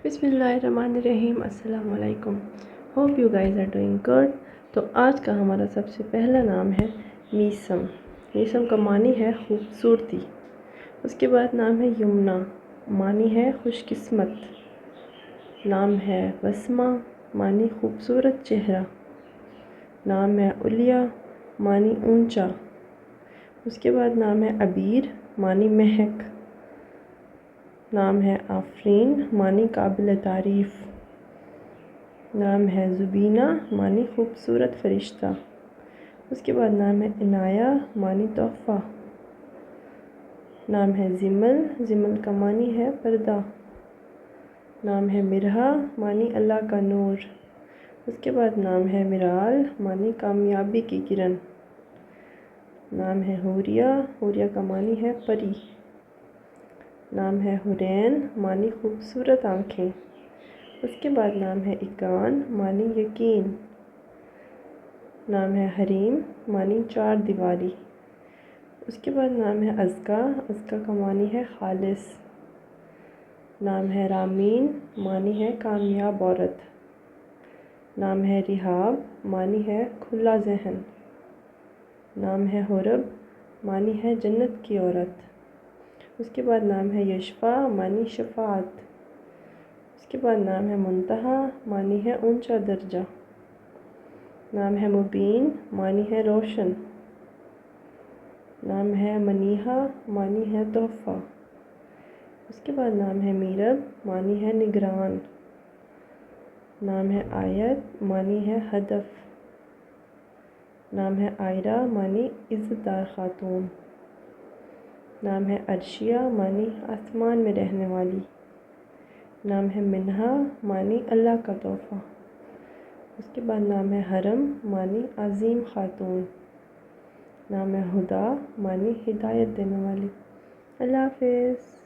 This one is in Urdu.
بسم اللہ الرحمن الرحیم۔ السلام علیکم۔ Hope you guys are doing good. تو آج کا ہمارا سب سے پہلا نام ہے میسم۔ میسم کا معنی ہے خوبصورتی۔ اس کے بعد نام ہے یمنا، معنی ہے خوش قسمت۔ نام ہے وسمہ، معنی خوبصورت چہرہ۔ نام ہے علیا، معنی اونچا۔ اس کے بعد نام ہے عبیر، معنی مہک۔ نام ہے آفرین، معنی قابل تعریف۔ نام ہے زبینہ، معنی خوبصورت فرشتہ۔ اس کے بعد نام ہے عنایہ، معنی تحفہ۔ نام ہے زمل، زمل کا معنی ہے پردہ۔ نام ہے مرحا، معنی اللہ کا نور۔ اس کے بعد نام ہے مرال، معنی کامیابی کی کرن۔ نام ہے حوریہ، حوریہ کا معنی ہے پری۔ نام ہے حرین، معنی خوبصورت آنکھیں۔ اس کے بعد نام ہے اکان، معنی یقین۔ نام ہے حریم، معنی چار دیواری۔ اس کے بعد نام ہے ازکا، ازکا کا معنی ہے خالص۔ نام ہے رامین، معنی ہے کامیاب عورت۔ نام ہے رحاب، معنی ہے کھلا ذہن۔ نام ہے حرب، معنی ہے جنت کی عورت۔ اس کے بعد نام ہے یشفا، معنی شفاعت۔ اس کے بعد نام ہے منتہا، معنی ہے اونچا درجہ۔ نام ہے مبین، معنی ہے روشن۔ نام ہے منیحہ، معنی ہے تحفہ۔ اس کے بعد نام ہے میرب، معنی ہے نگران۔ نام ہے آیت، معنی ہے ہدف۔ نام ہے آئرہ، معنی عزت دار خاتون۔ نام ہے عرشیہ، معنی آسمان میں رہنے والی۔ نام ہے منہا، معنی اللہ کا تحفہ۔ اس کے بعد نام ہے حرم، معنی عظیم خاتون۔ نام ہے ہدا، معنی ہدایت دینے والی۔ اللہ حافظ۔